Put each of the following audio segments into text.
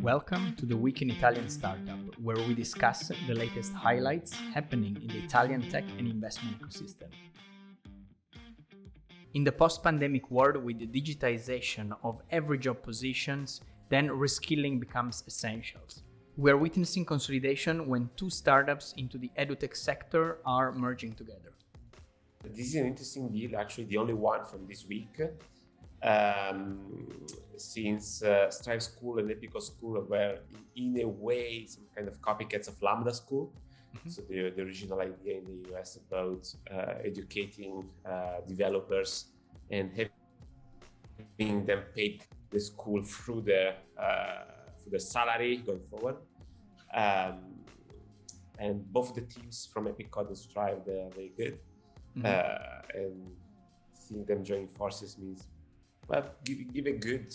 Welcome to the Week in Italian Startup, where we discuss the latest highlights happening in the Italian tech and investment ecosystem. In the post-pandemic world, with the digitization of every job positions, then reskilling becomes essential. We are witnessing consolidation when two startups into the edutech sector are merging together. This is an interesting deal, actually the only one from this week, since Strive School and Epicode School were in a way some kind of copycats of Lambda School. Mm-hmm. So the original idea in the US about educating developers and having them pay the school through their salary going forward. And both the teams from Epicode and Strive, they are very good. Mm-hmm. And seeing them join forces means, well, give a good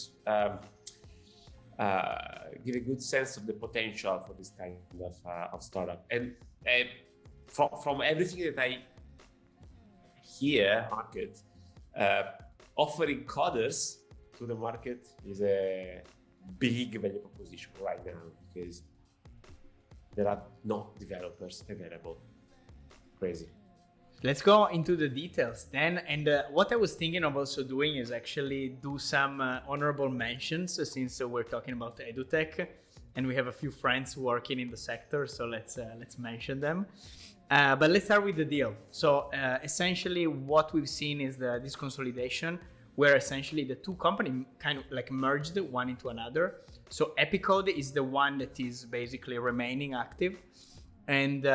sense of the potential for this kind of startup. And from everything that I hear, market offering coders to the market is a big value proposition right now because there are no developers available. Crazy. Let's go into the details then. And what I was thinking of also doing is actually do some honorable mentions since we're talking about edutech and we have a few friends working in the sector. So let's mention them. But let's start with the deal. So essentially what we've seen is this consolidation where essentially the two companies kind of like merged one into another. So Epicode is the one that is basically remaining active. And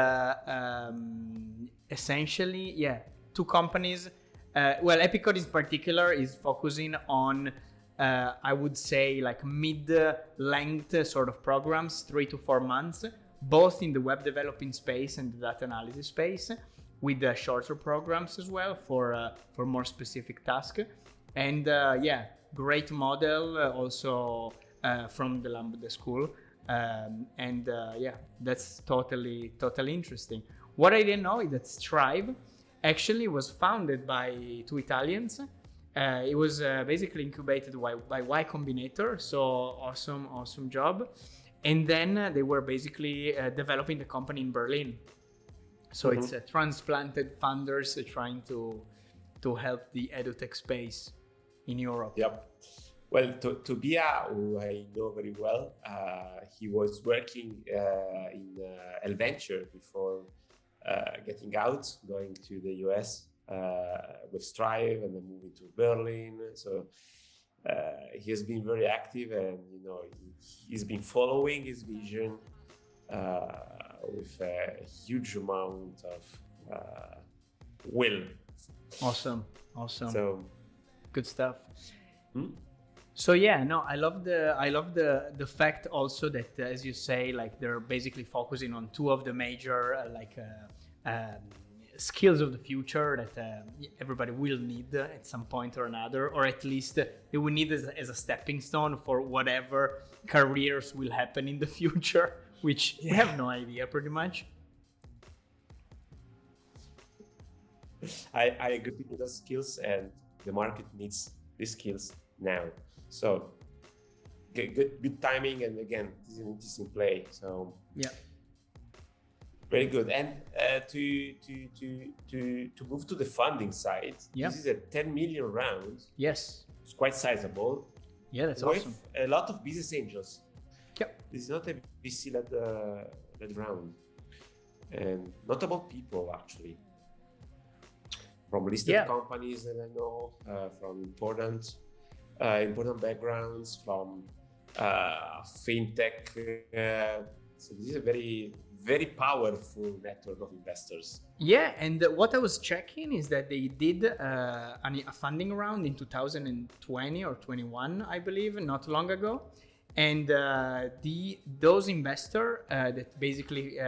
essentially, two companies. Epicode in particular is focusing on, I would say, like mid-length sort of programs, 3 to 4 months, both in the web developing space and the data analysis space, with shorter programs as well for more specific tasks. And great model also from the Lambda School. That's totally interesting. What I didn't know is that Strive actually was founded by two Italians. It was basically incubated by Y Combinator, so awesome job. And then they were basically developing the company in Berlin. So mm-hmm. It's transplanted founders trying to help the edutech space in Europe. Yep. Well, Tobia, who I know very well, he was working in Elventure before getting out, going to the US with Strive and then moving to Berlin. So he has been very active and, he's been following his vision with a huge amount of will. Awesome. So good stuff. So I love the fact also that as you say, like they're basically focusing on two of the major skills of the future that everybody will need at some point or another, or at least they will need as a stepping stone for whatever careers will happen in the future, which we have no idea pretty much. I agree with those skills, and the market needs these skills now. So good timing, and again, this is an interesting play. So very good. And to move to the funding side, this is a 10 million round. Yes, it's quite sizable. Yeah, that's with awesome. A lot of business angels. Yep. This is not a VC-led round, and notable people actually from listed companies that I know, from important backgrounds, from fintech. So this is a very, very powerful network of investors. Yeah, and what I was checking is that they did a funding round in 2020 or 21, I believe, not long ago. And those investors that basically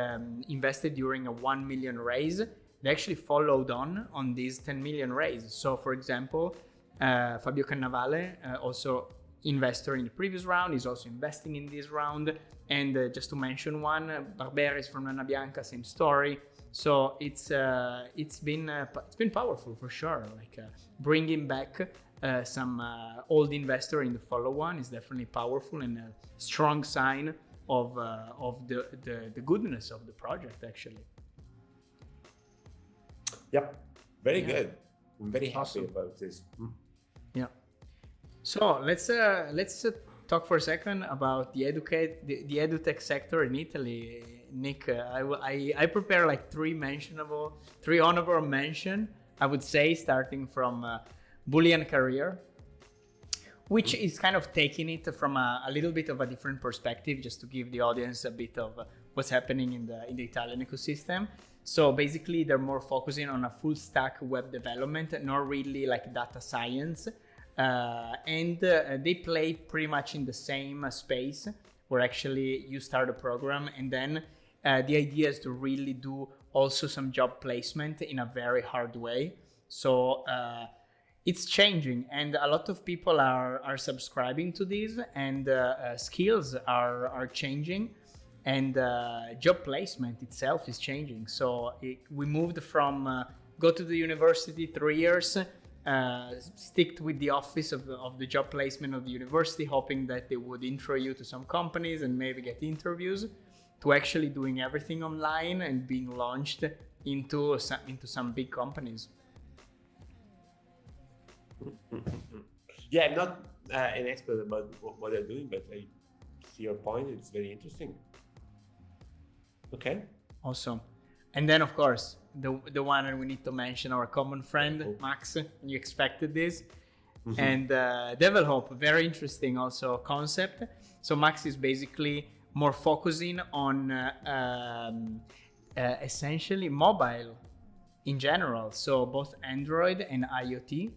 invested during a 1 million raise, they actually followed on this 10 million raise. So, for example, Fabio Cannavale, also investor in the previous round, is also investing in this round. And just to mention one, Barberis from Nana Bianca, same story. So it's been powerful for sure, like bringing back some old investor in the follow-on is definitely powerful and a strong sign of the goodness of the project, actually. Yep, very good. I'm very happy Awesome. about this. Yeah. So let's talk for a second about the edutech sector in Italy. Nick, I prepare like three honorable mention, I would say, starting from Boolean Career, which is kind of taking it from a little bit of a different perspective, just to give the audience a bit of what's happening in the Italian ecosystem. So basically, they're more focusing on a full stack web development, not really like data science. And they play pretty much in the same space, where actually you start a program and then the idea is to really do also some job placement in a very hard way. So it's changing, and a lot of people are subscribing to this, and skills are changing, and job placement itself is changing. So we moved from go to the university 3 years, stick with the office of the job placement of the university, hoping that they would intro you to some companies and maybe get interviews, to actually doing everything online and being launched into some big companies. Yeah, I'm not an expert about what they're doing, but I see your point. It's very interesting. Okay. Awesome. And then, of course, the one that we need to mention, our common friend, Max. You expected this. And Develop, very interesting also concept. So Max is basically more focusing on essentially mobile in general. So both Android and IoT.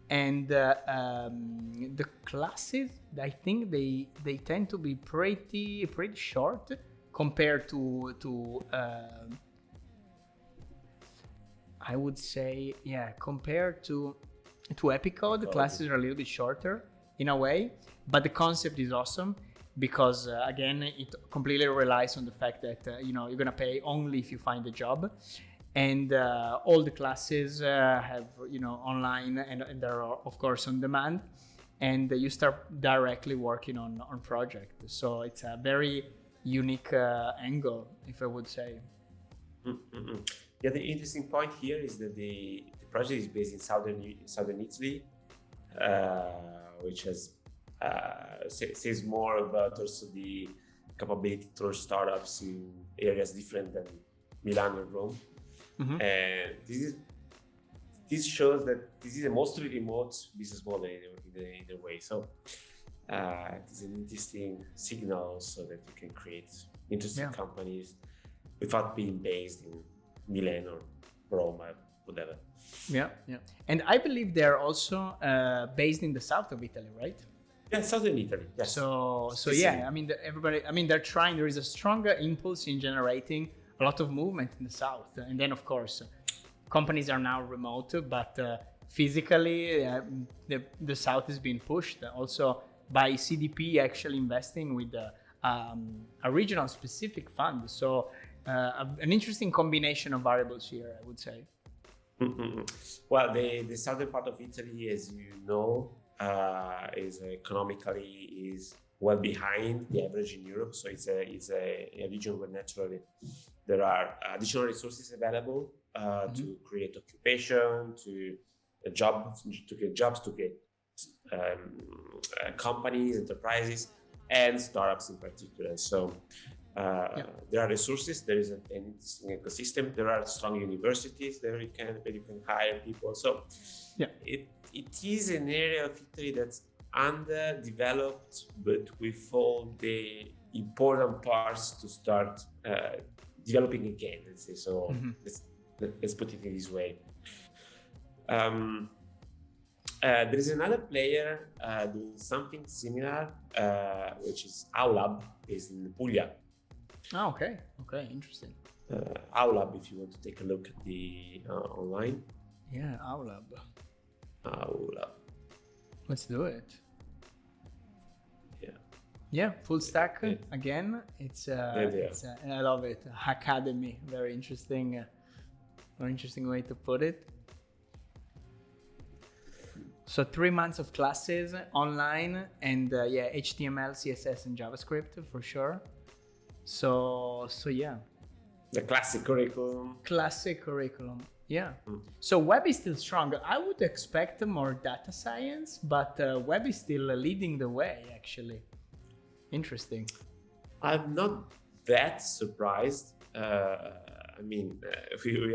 And the classes, I think they tend to be pretty short compared to I would say, compared to Epicode, the classes are a little bit shorter in a way, but the concept is awesome because again, it completely relies on the fact that you're gonna pay only if you find a job, and all the classes have online and they're of course on demand, and you start directly working on project. So it's a very unique angle, if I would say. Yeah, the interesting point here is that the project is based in southern Italy, which has says more about also the capability to launch startups in areas different than Milan or Rome. And this shows that this is a mostly remote business model in a way. So it's an interesting signal also that you can create interesting companies without being based in Milan or Rome or whatever. Yeah. And I believe they're also based in the south of Italy, right? Yeah, southern Italy. Yes. So yeah, I mean, they're trying. There is a stronger impulse in generating a lot of movement in the south, and then of course, companies are now remote, but physically, the south is being pushed also by CDP actually investing with a regional specific fund. So an interesting combination of variables here, I would say. Well, the southern part of Italy, as you know, is economically well behind the average in Europe. So it's a region where naturally there are additional resources available to create occupation, to create jobs, to create companies, enterprises, and startups in particular. So there are resources. There is an interesting ecosystem. There are strong universities where you can hire people. So it is an area of Italy that's underdeveloped, but with all the important parts to start developing again. Let's say so. Let's put it in this way. There is another player doing something similar, which is Aulab, based in Puglia. Oh, okay, interesting. Aulab, if you want to take a look at the online. Yeah, Aulab. Let's do it. Yeah, full stack again. It's I love it. Academy, very interesting way to put it. So 3 months of classes online, and HTML, CSS, and JavaScript for sure. So yeah. The classic curriculum. Yeah. So web is still strong. I would expect more data science, but web is still leading the way, actually. Interesting. I'm not that surprised. We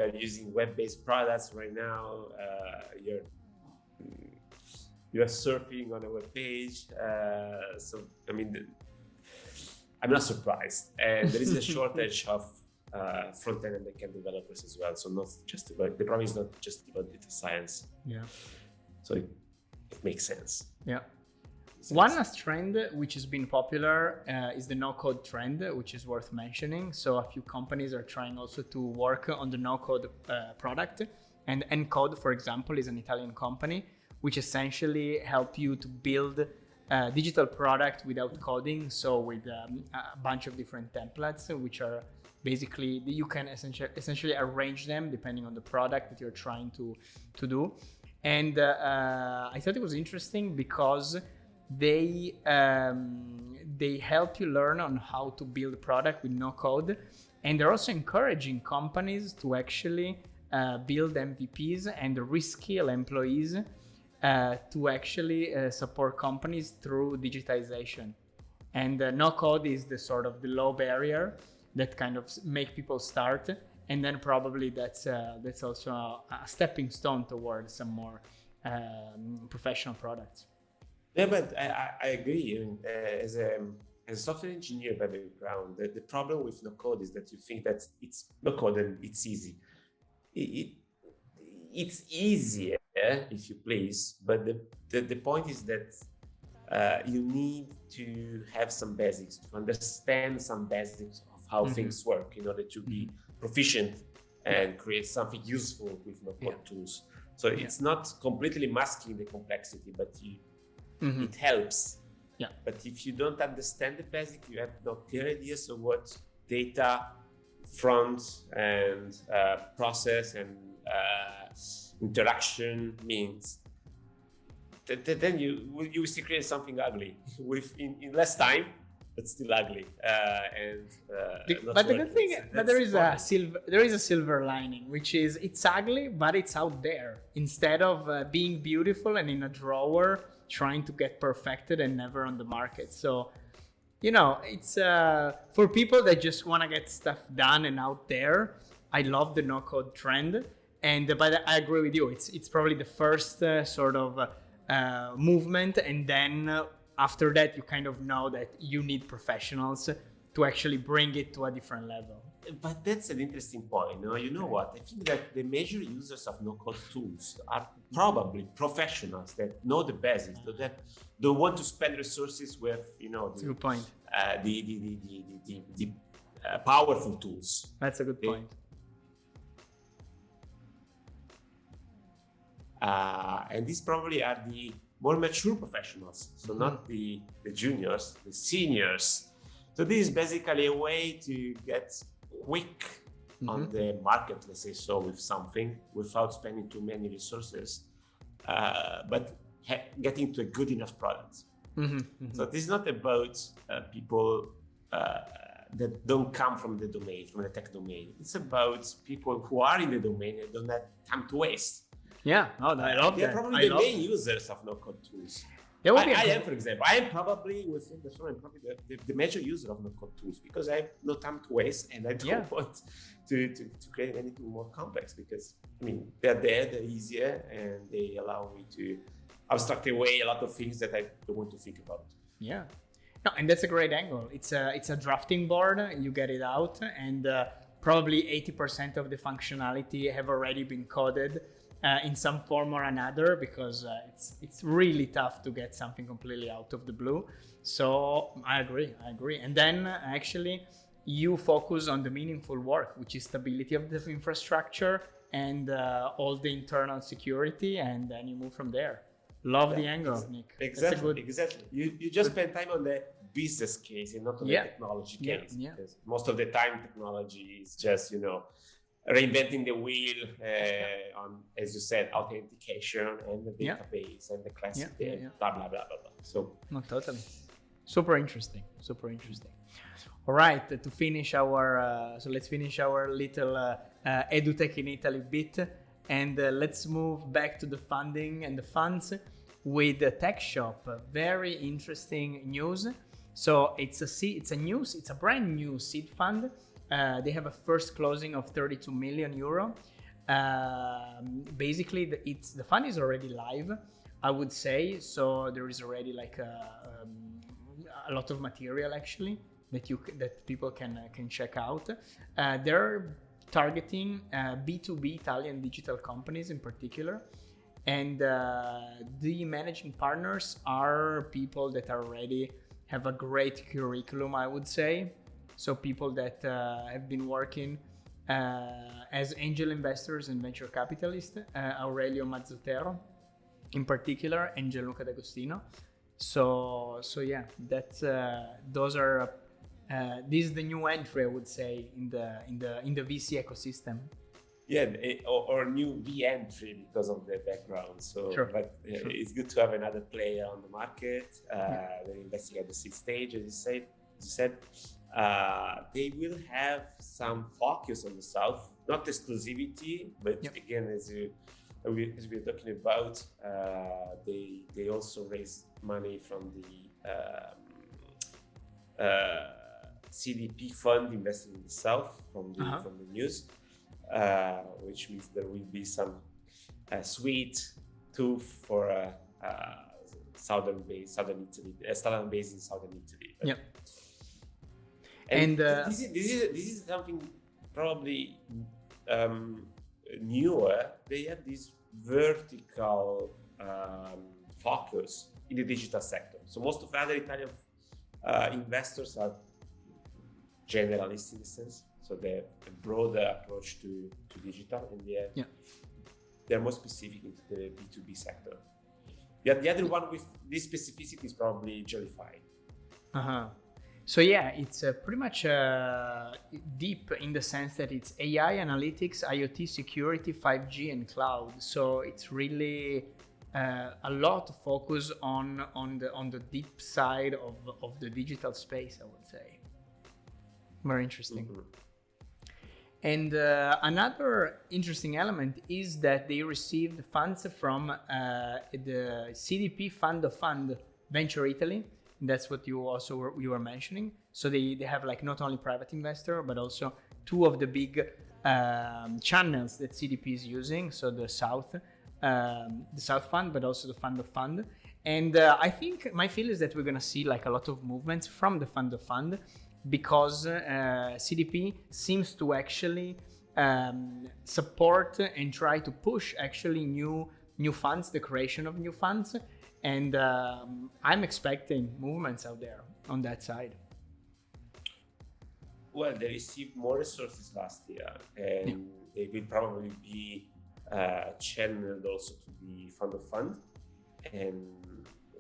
are using web-based products right now. You are surfing on a web page. I'm not surprised. And there is a shortage of front-end and back-end developers as well. So the problem is not just about data science. Yeah. So it makes sense. Yeah. One last trend which has been popular is the no-code trend, which is worth mentioning. So a few companies are trying also to work on the no-code product. And Encode, for example, is an Italian company which essentially help you to build a digital product without coding. So with a bunch of different templates, which are basically, you can essentially arrange them depending on the product that you're trying to do. And I thought it was interesting because they help you learn on how to build a product with no code, and they're also encouraging companies to actually build MVPs and reskill employees to actually support companies through digitization. And no code is the sort of the low barrier that kind of make people start, and then probably that's also a stepping stone towards some more professional products. Yeah, but I agree. As a software engineer by background, the problem with no code is that you think that it's no code and it's easy. It's easier if you please, but the point is that you need to have some basics, to understand some basics of how things work in order to be proficient and create something useful with no code tools. So it's not completely masking the complexity, but it helps. Yeah. But if you don't understand the basic, you have no clear ideas of what data, front, and process and interaction means, then you will still create something ugly in less time, but still ugly. But the good thing, there is a silver lining, which is it's ugly, but it's out there instead of being beautiful and in a drawer trying to get perfected and never on the market. So, it's for people that just want to get stuff done and out there. I love the no-code trend, but I agree with you. It's probably the first sort of movement, and then after that, you kind of know that you need professionals to actually bring it to a different level. But that's an interesting point. You know what? I think that the major users of no-code tools are probably professionals that know the basics, that don't want to spend resources with, That's a good point. The powerful tools. That's a good point. And these probably are the more mature professionals, so not the juniors, the seniors. So this is basically a way to get quick on the market, let's say so, with something without spending too many resources, but getting to a good enough product. So this is not about people that don't come from the domain, from the tech domain. It's about people who are in the domain and don't have time to waste. Yeah, I love that. They're probably the main users of no-code tools. I am, for example, I am probably within the firm, probably the major user of no-code tools, because I have no time to waste and I don't want to create anything more complex, because they're there, they're easier, and they allow me to abstract away a lot of things that I don't want to think about. Yeah. No, and that's a great angle. It's a drafting board. You get it out, and probably 80% of the functionality have already been coded in some form or another, because it's really tough to get something completely out of the blue. So I agree. And then actually you focus on the meaningful work, which is stability of the infrastructure and all the internal security, and then you move from there. Love the angle, Nick. Exactly. You just spend time on the business case and not on the technology case. Because most of the time technology is just, reinventing the wheel on, as you said, authentication and the database and the classic blah blah blah blah blah. So no, totally, super interesting. All right, to finish our so let's finish our little EdTech in Italy bit, and let's move back to the funding and the funds with the TechShop. Very interesting news. So it's a brand new seed fund. They have a first closing of 32 million euro. Basically, the fund is already live, I would say. So there is already like a lot of material actually that people can check out. They're targeting B2B Italian digital companies in particular, and the managing partners are people that already have a great curriculum, I would say. So people that have been working as angel investors and venture capitalists, Aurelio Mazzotero in particular, and Gianluca D'Agostino. So yeah, that's those are this is the new entry, I would say, in the VC ecosystem. Yeah, or new V entry because of their background. So, sure. But it's good to have another player on the market. They're investing at the seed stage, as you said. They will have some focus on the south, not exclusivity, but again, as we're talking about, they also raise money from the CDP fund investing in the south from the news, which means there will be some sweet tooth for southern base in southern Italy. Yeah. And this is something probably newer. They have this vertical focus in the digital sector. So most of the other Italian investors are generalists in a sense. So they have a broader approach to digital, and they're more specific into the B2B sector. The other one with this specificity is probably Jellify. So yeah, it's pretty much deep in the sense that it's AI, analytics, IoT, security, 5G, and cloud. So it's really a lot of focus on the deep side of the digital space, I would say. Very interesting. And another interesting element is that they received funds from the CDP Fund of Fund Venture Italy. That's what you were mentioning. So they have like not only private investor, but also two of the big channels that CDP is using. So the South Fund, but also the Fund of Fund. And I think my feel is that we're gonna see like a lot of movements from the Fund of Fund, because CDP seems to actually support and try to push actually new funds, the creation of new funds. And I'm expecting movements out there on that side. Well, they received more resources last year, and they will probably be channeled also to the Fund of Fund, and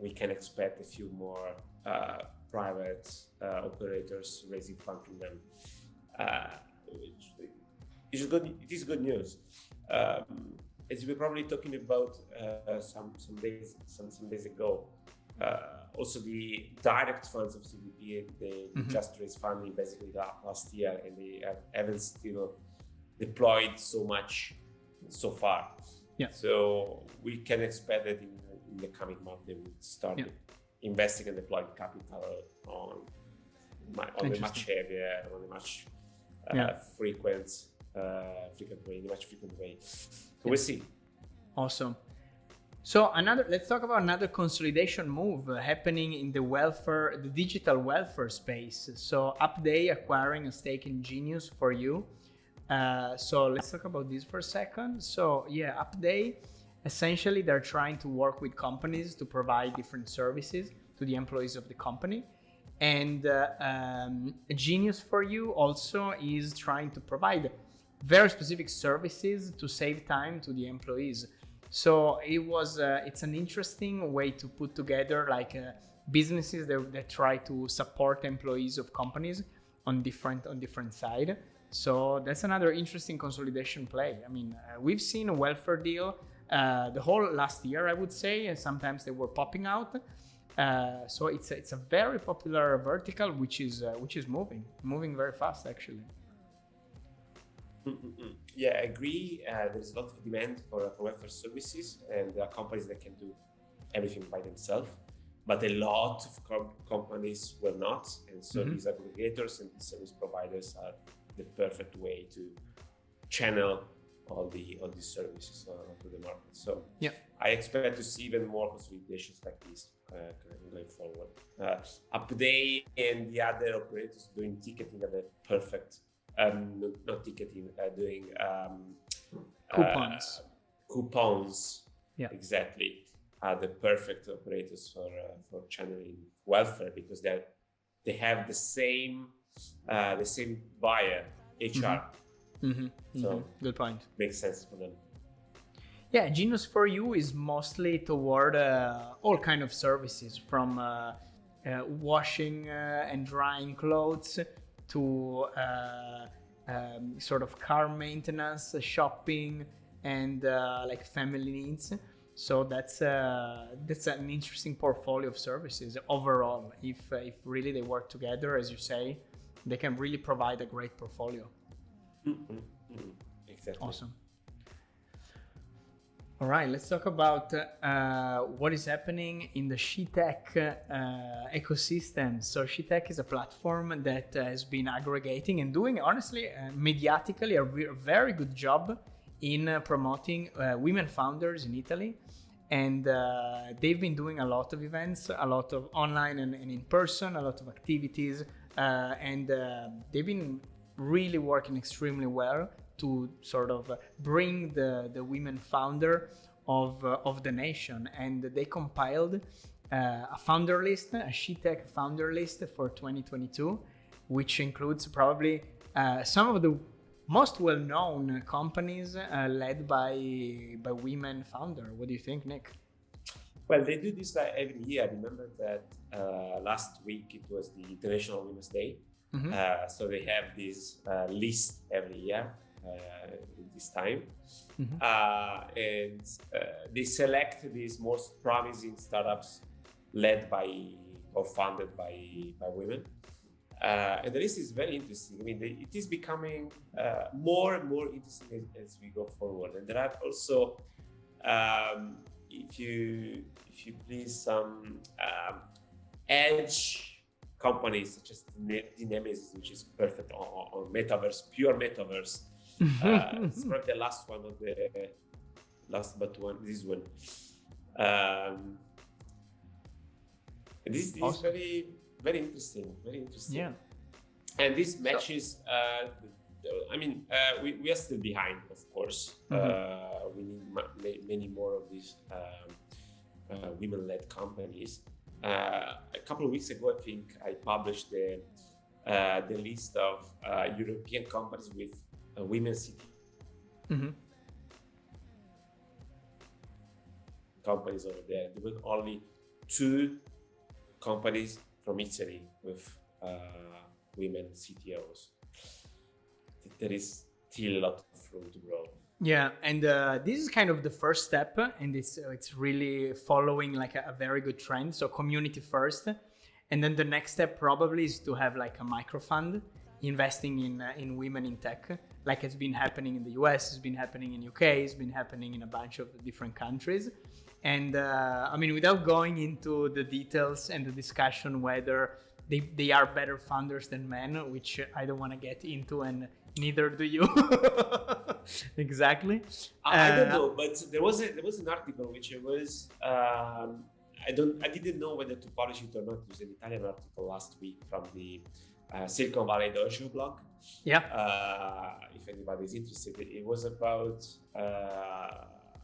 we can expect a few more private operators raising funds from them, which is good. It is good news. As we were probably talking about some days ago, also the direct funds of CDP, they just raised funding basically last year, and they haven't still deployed so much so far. Yeah. So we can expect that in the coming month they will start investing and deploying capital on the much heavier, on the much frequent way. So we'll see. Awesome. So let's talk about another consolidation move happening in the digital welfare space. So Upday acquiring a stake in Genius for You. So let's talk about this for a second. So yeah, Upday, essentially they're trying to work with companies to provide different services to the employees of the company. And Genius for You also is trying to provide very specific services to save time to the employees. So it's an interesting way to put together like businesses that try to support employees of companies on different side. So that's another interesting consolidation play. I mean, we've seen a welfare deal the whole last year, I would say, and sometimes they were popping out. So it's a very popular vertical, which is moving very fast, actually. Yeah, I agree. There's a lot of demand for welfare services, and there are companies that can do everything by themselves. But a lot of companies will not, and so these aggregators and these service providers are the perfect way to channel all these services to the market. So yeah, I expect to see even more consolidations like this going forward. Upday and the other operators doing ticketing are the perfect. Not ticketing, doing coupons. Yeah, exactly. Are the perfect operators for channeling welfare, because they have the same buyer, HR. So good point. Makes sense for them. Yeah, Genius for You is mostly toward all kind of services, from washing and drying clothes to sort of car maintenance, shopping, and like family needs. So that's an interesting portfolio of services overall. If really they work together, as you say, they can really provide a great portfolio. Exactly. Awesome. All right, let's talk about what is happening in the SheTech ecosystem. So SheTech is a platform that has been aggregating and doing, honestly, mediatically, a very good job in promoting women founders in Italy. And they've been doing a lot of events, a lot of online and in person, a lot of activities. And they've been really working extremely well to sort of bring the women founder of the nation. And they compiled a founder list, a SheTech founder list for 2022, which includes probably some of the most well-known companies led by women founder. What do you think, Nick? Well, they do this every year. I remember that last week it was the International Women's Day. So they have this list every year this time. And they select these most promising startups led by or founded by women. And the list is very interesting. I mean, it is becoming more and more interesting as we go forward. And there are also, if you please, some edge companies such as Nemesis, which is perfect on metaverse, pure metaverse. It's probably the last one of the last but one. This one. This awesome. is very interesting. Very interesting. Yeah. And this matches. I mean, we are still behind, of course. We need many more of these women-led companies. A couple of weeks ago, I think I published the list of European companies with a women CTO. Companies over there. There were only 2 companies from Italy with women CTOs. There is still a lot of room to grow. Yeah, and this is kind of the first step, and it's really following like a very good trend. So community first, and then the next step probably is to have like a micro fund investing in women in tech, like it's been happening in the US, it's been happening in UK, it's been happening in a bunch of different countries. And I mean, without going into the details and the discussion whether they are better founders than men, which I don't want to get into, and neither do you. Exactly. I don't know, but there was an article which was I didn't know whether to publish it or not. It was an Italian article last week from the Silicon Valley Dojo blog. Yeah. If anybody is interested, it was about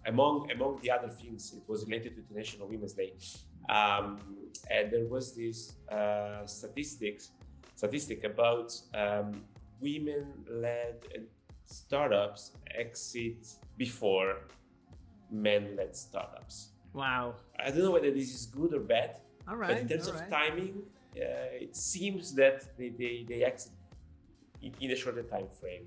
among the other things, it was related to the International Women's Day, and there was this statistic about women-led startups exit before men-led startups. Wow. I don't know whether this is good or bad. All right. But in terms of timing, it seems that they exit in a shorter time frame.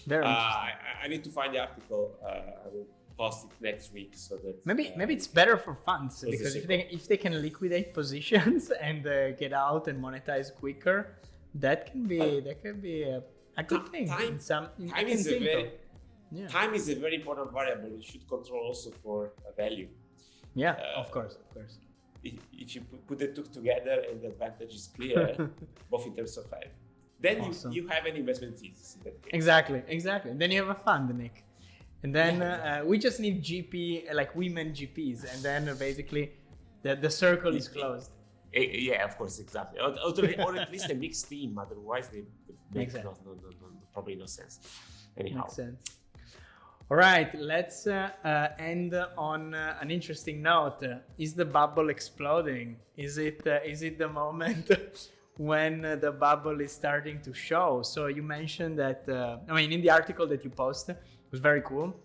Very interesting. I need to find the article. I will post it next week so that Maybe it's better for funds because if they can liquidate positions and get out and monetize quicker, that can be a good thing. Time is a very important variable. You should control also for value. Yeah, of course. If you put the two together and the advantage is clear, both in terms of value, then awesome. you have an investment thesis. In that case. Exactly. Then you have a fund, Nick. And then we just need GP, like women GPs, and then basically the circle is closed. Yeah, of course, exactly. Or at least a mixed team. Otherwise, they make probably no sense. Anyhow. Makes sense. All right, let's end on an interesting note. Is the bubble exploding? Is it the moment when the bubble is starting to show? So you mentioned that, in the article that you posted, it was very cool,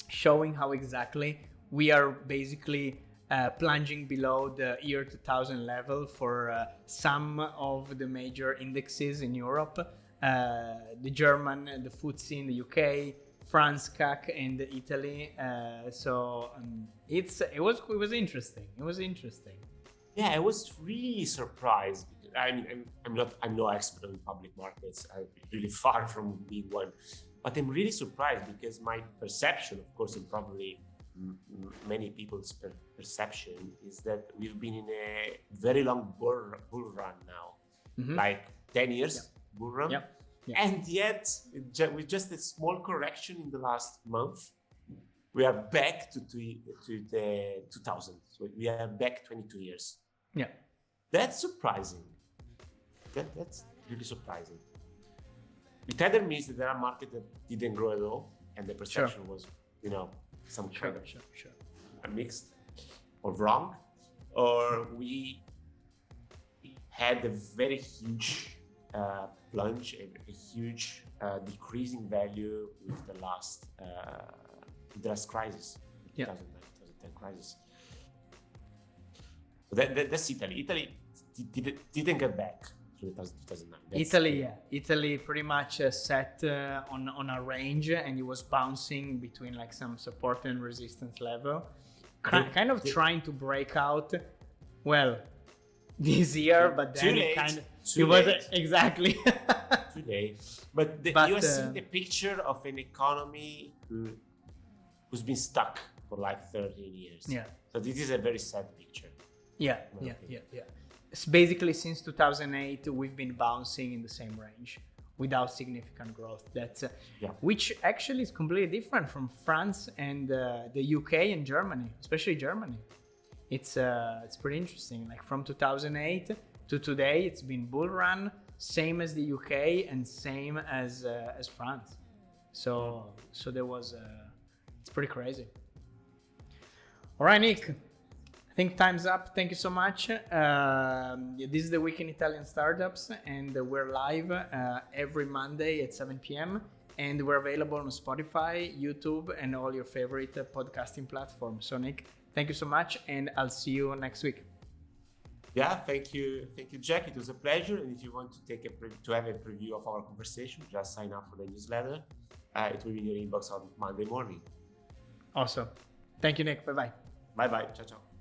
showing how exactly we are basically plunging below the year 2000 level for some of the major indexes in Europe, the German, the FTSE in the UK, France, CAC, and Italy. It was interesting. Yeah, I was really surprised. I'm no expert on public markets. I'm really far from being one, but I'm really surprised because my perception, of course, and probably many people's perception, is that we've been in a very long bull run now, like 10 years bull run. Yep. Yeah. And yet, with just a small correction in the last month, we are back to the 2000s. So we are back 22 years. Yeah, that's surprising. That's really surprising. It either means that there are markets that didn't grow at all, and the perception was, some kind of mixed or wrong, or we had a very huge plunge, a huge decreasing value with the last crisis, 2009, 2010 crisis. So that's Italy. Italy didn't get back to 2009. Italy pretty much set on a range, and it was bouncing between like some support and resistance level, kind of trying to break out. Well, this year, but then it was exactly too late. But you are seeing the picture of an economy who's been stuck for like 13 years. Yeah. So this is a very sad picture. Yeah. It's basically since 2008 we've been bouncing in the same range without significant growth. That's which actually is completely different from France and the UK and Germany, especially Germany. It's pretty interesting. Like from 2008 to today, it's been bull run, same as the UK and same as France. So there was it's pretty crazy. All right, Nick, I think time's up. Thank you so much. This is the Week in Italian Startups, and we're live every Monday at 7 p.m. And we're available on Spotify, YouTube, and all your favorite podcasting platforms. So, Nick, thank you so much, and I'll see you next week. Yeah, thank you, Jack. It was a pleasure. And if you want to have a preview of our conversation, just sign up for the newsletter. It will be in your inbox on Monday morning. Awesome. Thank you, Nick. Bye-bye. Bye-bye. Ciao, ciao.